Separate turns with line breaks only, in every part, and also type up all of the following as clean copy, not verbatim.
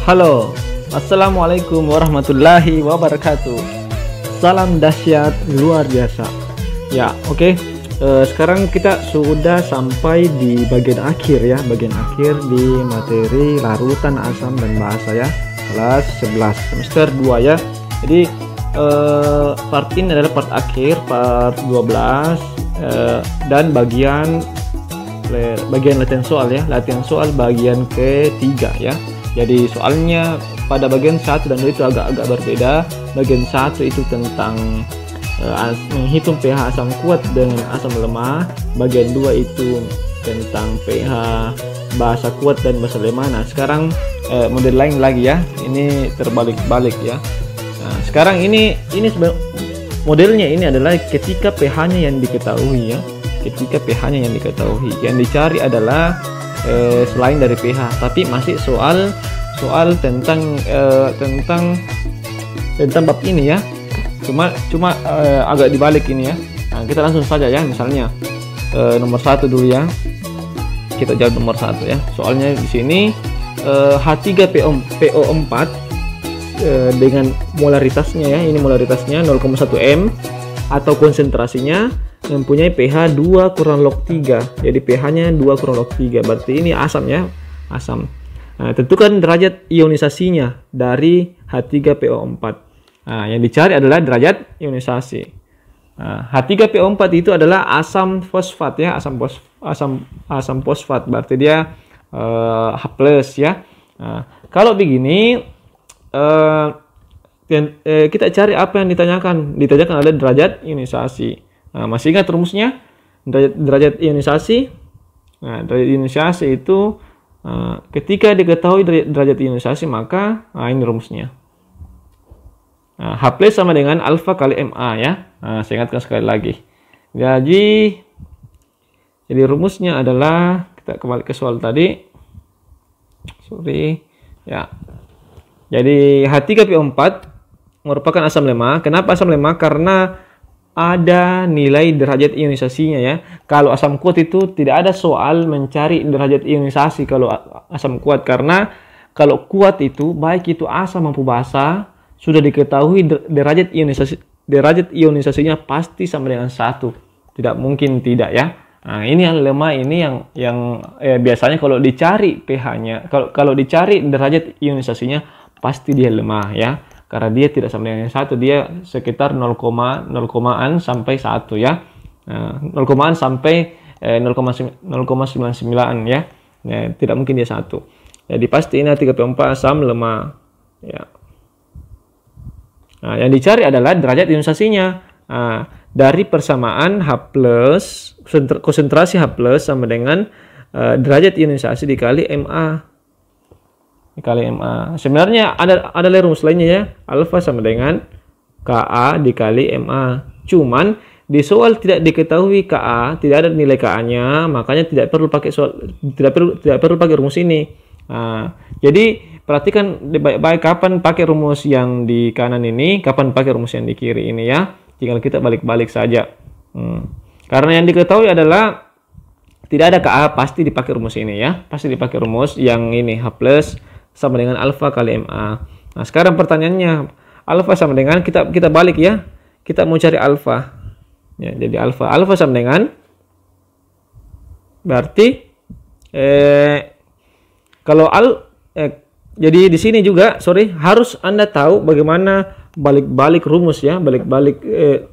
Halo, Assalamualaikum warahmatullahi wabarakatuh. Salam dahsyat luar biasa. Ya, oke. Sekarang kita sudah sampai di bagian akhir ya, bagian akhir di materi larutan asam dan basa ya, kelas 11 semester 2 ya. Jadi part ini adalah part akhir, part 12 dan bagian latihan soal ya, latihan soal bagian ketiga ya. Jadi soalnya pada bagian 1 dan 2 itu agak-agak berbeda. Bagian 1 itu tentang menghitung pH asam kuat dengan asam lemah. Bagian 2 itu tentang pH basa kuat dan basa lemah. Nah sekarang model lain lagi ya, ini terbalik-balik ya. Nah sekarang ini modelnya ini adalah ketika pH-nya yang diketahui ya, ketika pH-nya yang diketahui. Yang dicari adalah selain dari pH, tapi masih soal tentang bab ini ya. Cuma agak dibalik ini ya. Nah, kita langsung saja ya, misalnya nomor 1 dulu ya. Kita jawab nomor 1 ya. Soalnya di sini H3PO4 dengan molaritasnya ya, ini molaritasnya 0,1 m atau konsentrasinya mempunyai pH 2 kurang log 3. Jadi pH-nya 2 kurang log 3. Berarti ini asam ya, asam. Nah, tentukan derajat ionisasinya dari H3PO4. Nah, yang dicari adalah derajat ionisasi. Nah, H3PO4 itu adalah asam fosfat ya, asam fosfat. Berarti dia H+ ya. Nah, kalau begini kita cari apa yang ditanyakan. Ditanyakan adalah derajat ionisasi. Nah, masih ingat rumusnya? Derajat ionisasi. Nah, derajat ionisasi itu ketika diketahui derajat ionisasi maka ini rumusnya. Nah, H+ sama dengan alfa kali Ma ya. Nah, saya ingatkan sekali lagi. Jadi rumusnya adalah, kita kembali ke soal tadi. Sorry. Ya. Jadi H3PO4 merupakan asam lemah. Kenapa asam lemah? Karena ada nilai derajat ionisasinya ya. Kalau asam kuat itu tidak ada soal mencari derajat ionisasi kalau asam kuat, karena kalau kuat itu baik itu asam maupun basa sudah diketahui derajat ionisasinya pasti sama dengan 1. Tidak mungkin tidak ya. Nah, ini yang lemah, ini yang biasanya kalau dicari pH-nya, kalau dicari derajat ionisasinya pasti dia lemah ya. Karena dia tidak sama dengan 1, dia sekitar 0,0an sampai 1 ya. 0,an sampai 0,99 ya. Tidak mungkin dia 1. Jadi pasti ini H3PO4 asam lemah ya. Nah, yang dicari adalah derajat ionisasinya. Nah, dari persamaan H+, konsentrasi H+ sama dengan derajat ionisasi dikali Ma. Dikali Ma. Sebenarnya ada rumus lainnya ya. Alfa sama dengan Ka dikali Ma. Cuman di soal tidak diketahui Ka, tidak ada nilai Ka-nya, makanya tidak perlu pakai pakai rumus ini. Nah, jadi perhatikan baik-baik kapan pakai rumus yang di kanan ini, kapan pakai rumus yang di kiri ini ya. Tinggal kita balik-balik saja. Karena yang diketahui adalah tidak ada Ka, pasti dipakai rumus ini ya. Pasti dipakai rumus yang ini, H+ sama dengan alfa kali Ma. Nah, sekarang pertanyaannya, alfa sama dengan, kita balik ya. Kita mau cari alfa. Ya, jadi alfa sama dengan, berarti jadi di sini juga harus Anda tahu bagaimana balik-balik rumus ya, balik-balik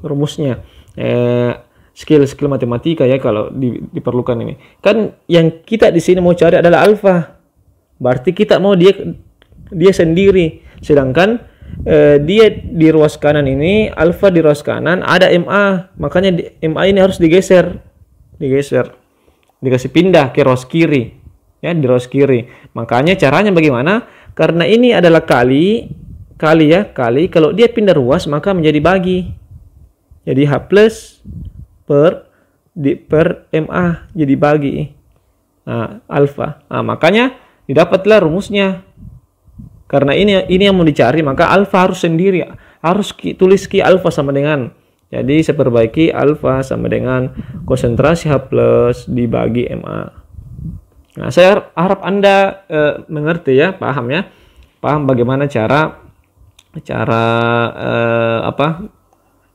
rumusnya. Skill matematika ya kalau diperlukan ini. Kan yang kita di sini mau cari adalah alfa. Berarti kita mau dia sendiri. Sedangkan dia di ruas kanan ini, alfa di ruas kanan ada Ma. Makanya Ma ini harus digeser. Dikasih pindah ke ruas kiri. Ya, di ruas kiri. Makanya caranya bagaimana? Karena ini adalah kali. Kalau dia pindah ruas maka menjadi bagi. Jadi H+ per Ma jadi bagi. Nah, alfa. Nah, makanya didapatlah rumusnya. Karena ini yang mau dicari, maka alfa harus sendiri, harus tulis Ki alfa sama dengan. Jadi saya perbaiki alfa sama dengan konsentrasi H+ dibagi Ma. Nah, saya harap Anda mengerti ya, paham ya. paham bagaimana cara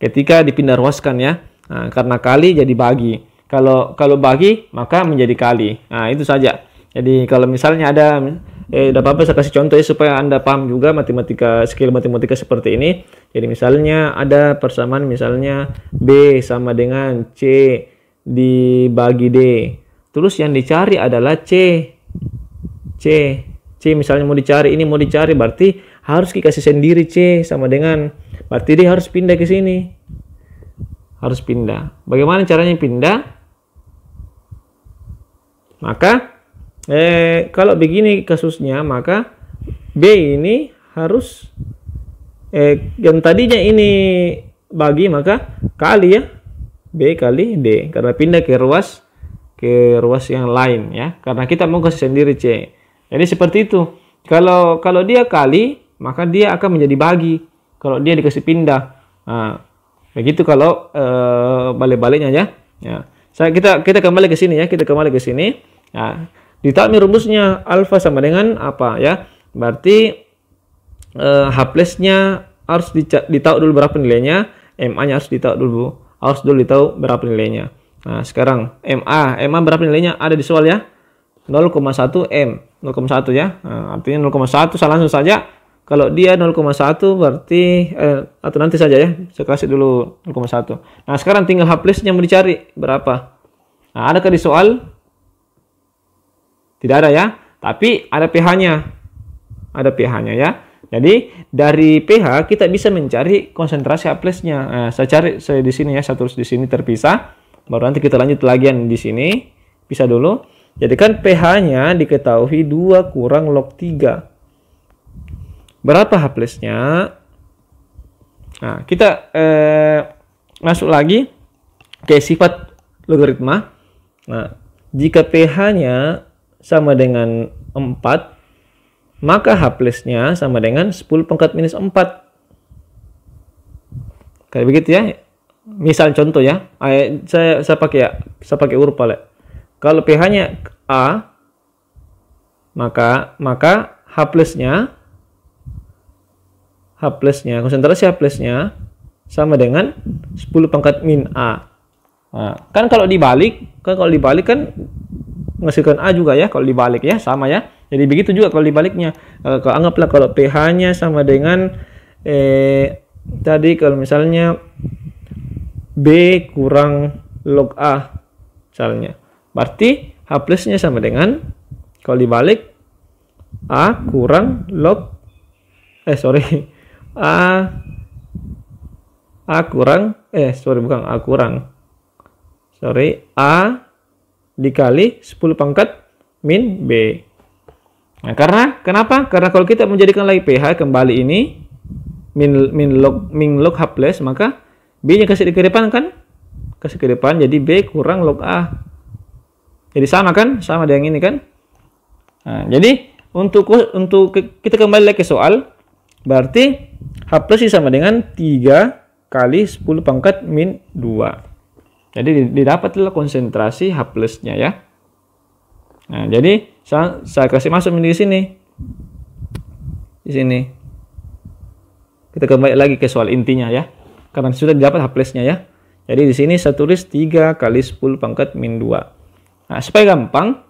ketika dipindah ruaskan ya. Nah, karena kali jadi bagi. Kalau bagi maka menjadi kali. Nah, itu saja. Jadi kalau misalnya ada apa saya kasih contoh ya supaya Anda paham juga skill matematika seperti ini. Jadi misalnya ada persamaan misalnya B sama dengan C dibagi D. Terus yang dicari adalah C misalnya mau dicari berarti harus dikasih sendiri C sama dengan berarti dia harus pindah ke sini. Harus pindah. Bagaimana caranya pindah? Maka kalau begini kasusnya maka B ini harus yang tadinya ini bagi maka kali ya B kali D karena pindah ke ruas yang lain ya karena kita mau kasih sendiri C. Jadi seperti itu. Kalau dia kali maka dia akan menjadi bagi kalau dia dikasih pindah. Nah, begitu kalau balik-baliknya ya. Kita kembali ke sini ya. Nah, ditahu rumusnya alfa sama dengan apa ya? Berarti H plus-nya harus ditahu dulu berapa nilainya, MA-nya harus ditahu dulu berapa nilainya. Nah, sekarang MA berapa nilainya ada di soal ya? 0,1 M, 0,1 ya. Nah, artinya 0,1 langsung saja. Kalau dia 0,1 berarti atau nanti saja ya. Saya kasih dulu 0,1. Nah, sekarang tinggal H plus-nya mau dicari berapa? Nah, adakah di soal? Tidak ada ya, tapi ada pH-nya. Ada pH-nya ya. Jadi dari pH kita bisa mencari konsentrasi H plus-nya. Nah, saya di sini ya, saya tulis di sini terpisah. Baru nanti kita lanjut lagi yang di sini. Pisah dulu. Jadi kan pH-nya diketahui 2 kurang log 3. Berapa H plus-nya? Nah, kita masuk lagi ke sifat logaritma. Nah, jika pH-nya sama dengan 4, maka H plus-nya sama dengan 10 pangkat minus 4. Kayak begitu ya. Misal contoh ya. Saya pakai huruf pale. Kalau pH-nya A, maka H plus-nya konsentrasi H plus-nya sama dengan 10 pangkat min A. Nah, kan kalau dibalik kan menghasilkan A juga ya kalau dibalik ya sama ya. Jadi begitu juga kalau dibaliknya. Anggaplah kalau pH-nya sama dengan tadi kalau misalnya B kurang log A misalnya. Berarti H plus-nya sama dengan kalau dibalik A kurang log A dikali 10 pangkat min B. Nah, kenapa? Karena kalau kita menjadikan lagi pH kembali ini min log H plus maka B-nya kasih ke depan kan? Kasih ke depan jadi B kurang log A. Jadi sama kan? Sama dengan ini kan? Nah, jadi untuk kita kembali lagi ke soal berarti H plus sama dengan 3 kali 10 pangkat min 2. Jadi didapatlah konsentrasi H plus-nya ya. Nah, jadi saya kasih masuk di sini. Di sini. Kita kembali lagi ke soal intinya ya. Karena sudah didapat H plus-nya ya. Jadi di sini saya tulis 3 kali 10 pangkat min 2. Nah, supaya gampang,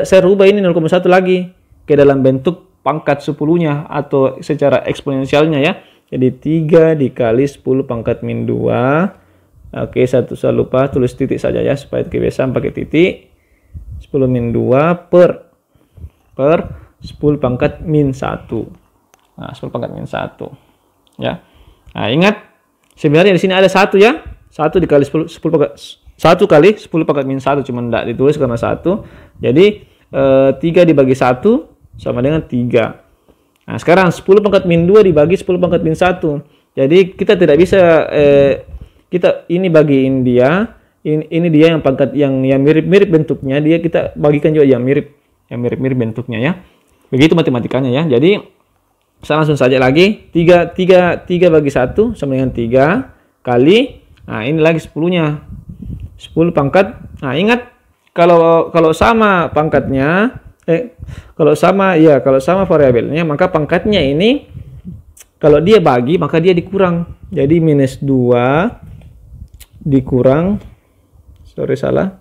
saya rubah ini 0,1 lagi ke dalam bentuk pangkat 10-nya atau secara eksponensialnya ya. Jadi 3 dikali 10 pangkat min 2. Oke, saya lupa tulis titik saja ya supaya kebiasaan pakai titik. 10 min 2 per 10 pangkat min 1. Nah, 10 pangkat min 1. Ya. Nah, ingat sebenarnya di sini ada 1 ya. 1 dikali 10 pangkat 1 kali 10 pangkat min 1 cuma tidak ditulis karena 1. Jadi 3 dibagi 1 sama dengan 3. Nah, sekarang 10 pangkat min 2 dibagi 10 pangkat min 1. Jadi kita tidak bisa kita ini bagiin dia, ini dia yang pangkat yang mirip-mirip bentuknya, dia kita bagikan juga yang mirip-mirip bentuknya ya. Begitu matematikanya ya. Jadi saya langsung saja lagi 3 bagi 1 sama dengan 3 kali. Nah, ini lagi 10-nya. 10 pangkat. Nah, ingat kalau sama pangkatnya, kalau sama ya, kalau sama variabelnya maka pangkatnya ini kalau dia bagi maka dia dikurang. Jadi minus 2 dikurang, sorry salah,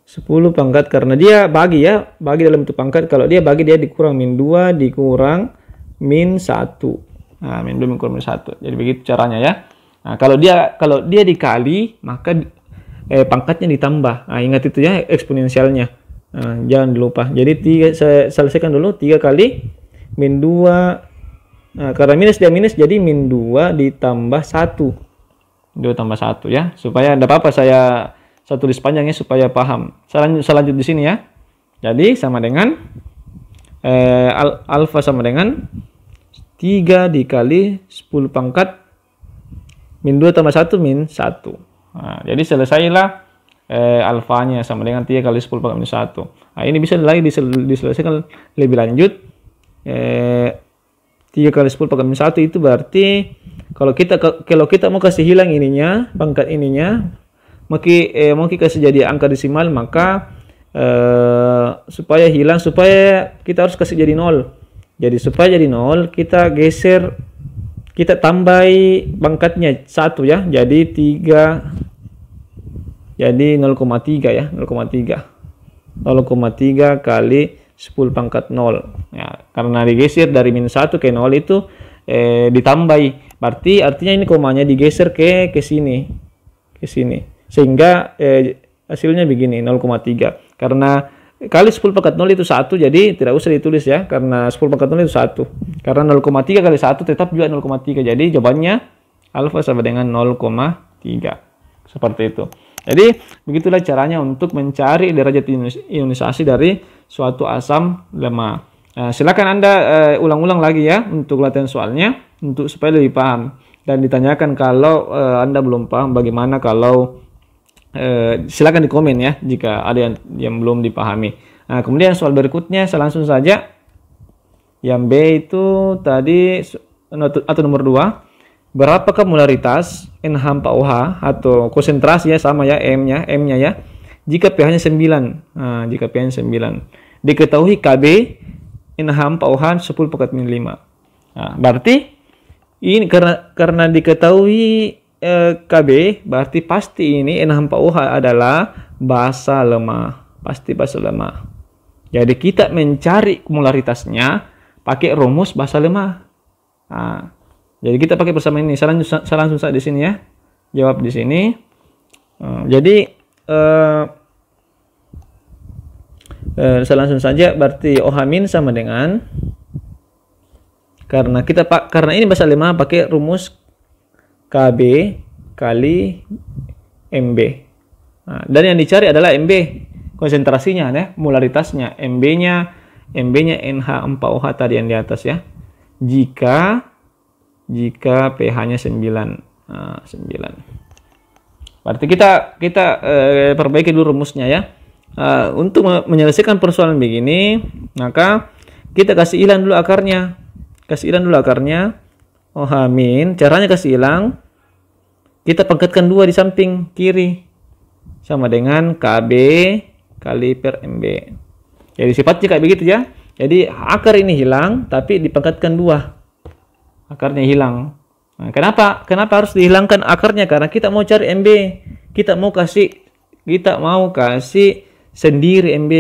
10 pangkat karena dia bagi ya, bagi dalam bentuk pangkat. Kalau dia bagi dia dikurang min 2 dikurang min 1. Nah, min 2 dikurang min 1. Jadi begitu caranya ya. Nah, kalau dia dikali maka pangkatnya ditambah. Nah, ingat itu ya eksponensialnya. Nah, jangan lupa. Jadi saya selesaikan dulu 3 kali min 2. Nah, karena minus dia minus jadi min 2 ditambah 1. 2 tambah 1 ya. Supaya tidak apa-apa saya tulis panjangnya supaya paham. Saya lanjut di sini ya. Jadi sama dengan alfa sama dengan 3 dikali 10 pangkat min 2 tambah 1 min 1. Nah, jadi selesailah alfanya sama dengan 3 kali 10 pangkat min 1. Nah, ini bisa lagi diselesaikan lebih lanjut. 3 kali 10 pangkat min 1 itu berarti kalau kita mau kasih hilang ininya, pangkat ininya, mau kasih jadi angka desimal, maka supaya hilang, supaya kita harus kasih jadi 0. Jadi supaya jadi 0 kita geser, kita tambahi pangkatnya 1 ya. Jadi 3, jadi 0,3 ya, 0,3 kali 10 pangkat 0 ya, karena digeser dari min 1 ke 0 itu ditambahi, berarti artinya ini komanya digeser ke sini sehingga hasilnya begini 0,3. Karena kali 10 pangkat 0 itu 1, jadi tidak usah ditulis ya, karena 10 pangkat 0 itu 1. Karena 0,3 kali 1 tetap juga 0,3, jadi jawabannya alfa sama dengan 0,3 seperti itu. Jadi begitulah caranya untuk mencari derajat ionisasi dari suatu asam lemah. Nah, silakan Anda ulang-ulang lagi ya untuk latihan soalnya untuk supaya lebih paham, dan ditanyakan kalau Anda belum paham bagaimana, kalau silakan di komen ya jika ada yang belum dipahami. Nah, kemudian soal berikutnya saya langsung saja. Yang B itu tadi atau nomor 2. Berapakah molaritas NH4OH atau konsentrasi ya, sama ya M-nya ya, jika pH-nya 9. Nah, jika pH-nya 9. Diketahui Kb NH4OH 10 pangkat min 5. Nah, berarti ini karena diketahui Kb, berarti pasti ini NH4OH adalah basa lemah, pasti basa lemah. Jadi kita mencari molaritasnya pakai rumus basa lemah. Nah, jadi kita pakai persamaan ini. Saya langsung saja di sini ya. Jawab di sini. Jadi saya langsung saja, berarti OH- sama dengan, karena ini basa lemah pakai rumus Kb kali Mb. Nah, dan yang dicari adalah Mb, konsentrasinya ya, molaritasnya. Mb-nya NH4OH tadi yang di atas ya. Jika pH-nya 9. Nah, 9. Berarti kita perbaiki dulu rumusnya ya. Untuk menyelesaikan persoalan begini, maka kita kasih hilang dulu akarnya. OH-, caranya kasih hilang, kita pangkatkan 2 di samping kiri. Sama dengan Kb kali per Mb. Jadi sifatnya kayak begitu ya. Jadi akar ini hilang, tapi dipangkatkan 2. Akarnya hilang. Nah, kenapa harus dihilangkan akarnya? Karena kita mau cari MB. Kita mau kasih sendiri MB.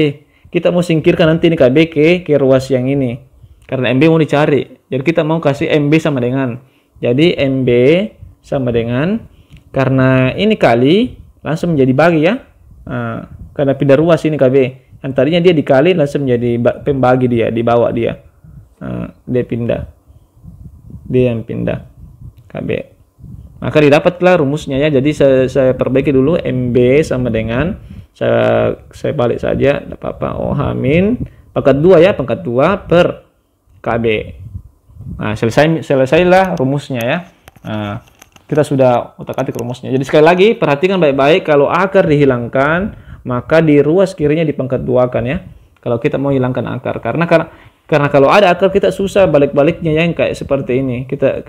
Kita mau singkirkan nanti ini KB ke ruas yang ini. Karena MB mau dicari. Jadi kita mau kasih MB sama dengan. Jadi MB sama dengan, karena ini kali langsung menjadi bagi ya. Nah, karena pindah ruas ini KB. Yang tadinya dia dikali langsung menjadi pembagi dia, dibawa dia. Nah, dia yang pindah KB. Maka didapatlah rumusnya ya. Jadi saya perbaiki dulu, MB sama dengan, saya balik saja, tidak apa-apa, OH- pangkat 2 ya, pangkat 2 per KB. Nah, selesailah rumusnya ya. Nah, kita sudah otak-atik rumusnya. Jadi sekali lagi perhatikan baik-baik, kalau akar dihilangkan maka di ruas kirinya di pangkat 2 kan ya. Kalau kita mau hilangkan akar, karena kalau ada akar kita susah balik-baliknya yang kayak seperti ini, kita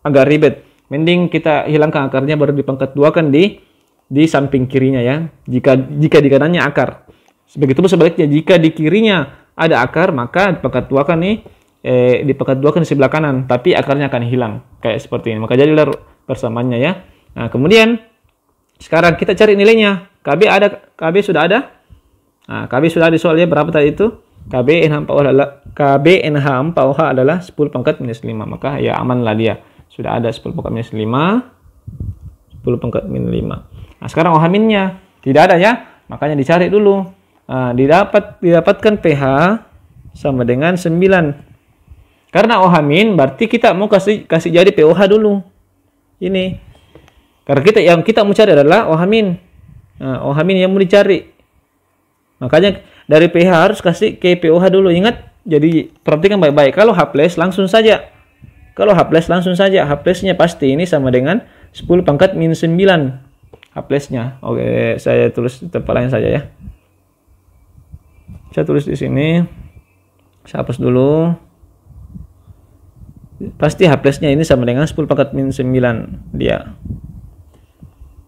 agak ribet. Mending kita hilangkan akarnya baru di pangkat 2 kan di di samping kirinya ya. Jika di kanannya akar. Begitupun sebaliknya, jika di kirinya ada akar, maka dipangkat 2 di sebelah kanan, tapi akarnya akan hilang kayak seperti ini. Maka jadilah persamaannya ya. Nah, kemudian sekarang kita cari nilainya. KB sudah ada. Nah, KB sudah ada soalnya berapa tadi itu? KB NH 4OH adalah 10 pangkat minus 5. Maka ya aman lah dia. Sudah ada 10 pangkat minus 5. 10 pangkat minus 5. Nah, sekarang OH minnya tidak ada ya. Makanya dicari dulu. Nah, didapatkan pH sama dengan 9. Karena OH min berarti kita mau kasih jadi pOH dulu. Ini. Karena yang kita mau cari adalah OH min. Nah, OH min yang mau dicari. Makanya dari pH harus kasih ke pOH dulu. Ingat, jadi perhatikan baik-baik. Kalau H+ langsung saja. H+-nya pasti ini sama dengan 10 pangkat min 9. H+-nya. Oke, saya tulis di tempat lain saja ya. Saya tulis di sini. Saya hapus dulu. Pasti H+-nya ini sama dengan 10 pangkat min 9 dia.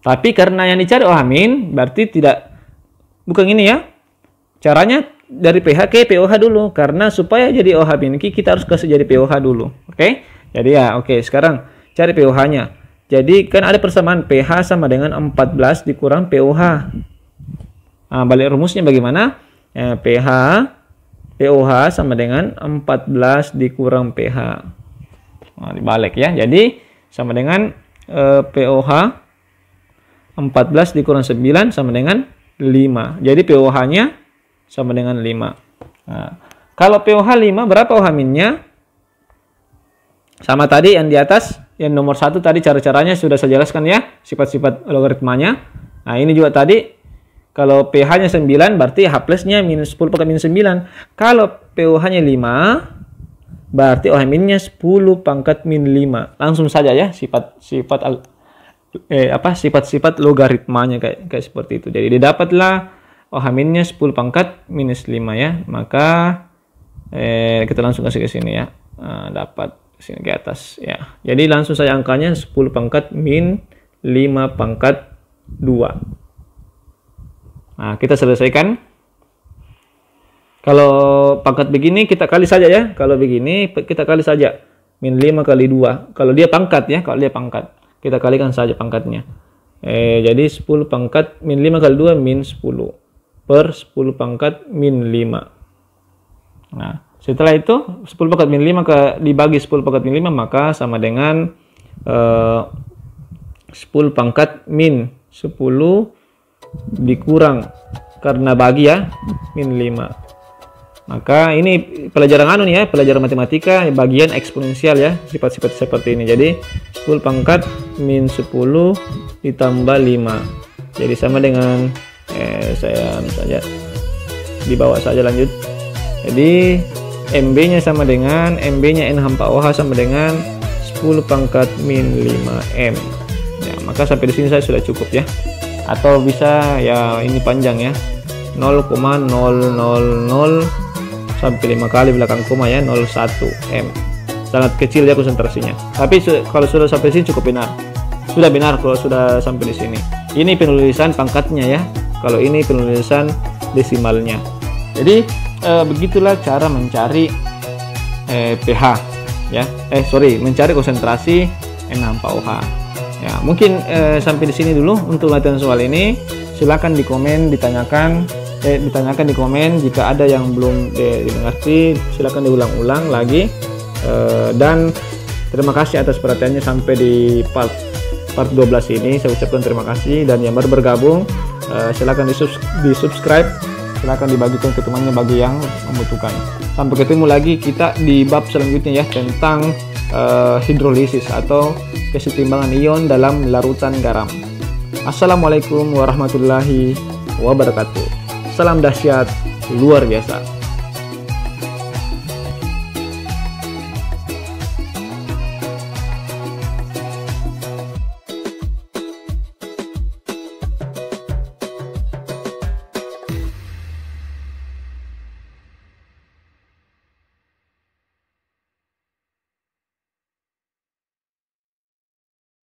Tapi karena yang dicari OH min berarti bukan ini ya. Caranya dari pH ke pOH dulu, karena supaya jadi OH min kita harus kasih jadi pOH dulu. Oke? Jadi ya, oke, sekarang cari pOH-nya. Jadi kan ada persamaan pH sama dengan 14 dikurang pOH. Nah, balik rumusnya bagaimana? pOH sama dengan 14 dikurang pH. Nah, dibalik ya. Jadi sama dengan pOH 14 dikurang 9 sama dengan 5. Jadi pOH-nya sama dengan 5. Nah, kalau pOH 5 berapa OH minnya? Sama tadi yang di atas, yang nomor 1 tadi cara-caranya sudah saya jelaskan ya, sifat-sifat logaritmanya. Nah, ini juga tadi kalau pH-nya 9 berarti H+-nya minus 10 pangkat minus 9. Kalau pOH-nya 5 berarti OH minnya 10 pangkat min 5. Langsung saja ya sifat-sifat logaritmanya kayak seperti itu. Jadi didapatlah OH minnya 10 pangkat minus 5 ya. Maka kita langsung kasih ke sini ya. Dapat sini ke atas ya. Jadi langsung saja angkanya 10 pangkat min 5 pangkat 2. Nah, kita selesaikan. Kalau pangkat begini kita kali saja ya. Kalau begini kita kali saja. Min 5 kali 2. Kalau dia pangkat ya, kita kalikan saja pangkatnya. Jadi 10 pangkat min 5 kali 2 min 10 per 10 pangkat min 5. Nah, setelah itu 10 pangkat min 5 dibagi 10 pangkat min 5 maka sama dengan 10 pangkat min 10 dikurang karena bagi ya min 5. Maka ini pelajaran pelajaran matematika bagian eksponensial ya, sifat-sifat seperti ini. Jadi 10 pangkat min 10 ditambah 5. Jadi sama dengan saya misalnya di bawah saja lanjut. Jadi MB-nya sama dengan MB-nya NH 4OH sama dengan 10 pangkat min 5M. Ya, maka sampai di sini saya sudah cukup ya. Atau bisa ya ini panjang ya. 0,000 sampai 5 kali belakang koma ya, 01 M. Sangat kecil ya konsentrasinya. Tapi kalau sudah sampai sini cukup benar. Sudah benar kalau sudah sampai di sini. Ini penulisan pangkatnya ya. Kalau ini penulisan desimalnya. Jadi begitulah cara mencari pH ya. Mencari konsentrasi NH4OH. Ya, mungkin sampai di sini dulu untuk latihan soal ini. Silakan di komen ditanyakan di komen jika ada yang belum dimengerti, silakan diulang-ulang lagi. Dan terima kasih atas perhatiannya sampai di part 12 ini. Saya ucapkan terima kasih, dan yang baru bergabung silakan di subscribe, silakan dibagikan ke temannya bagi yang membutuhkan. Sampai ketemu lagi kita di bab selanjutnya ya, tentang hidrolisis atau kesetimbangan ion dalam larutan garam. Assalamualaikum warahmatullahi wabarakatuh. Salam dahsyat luar biasa.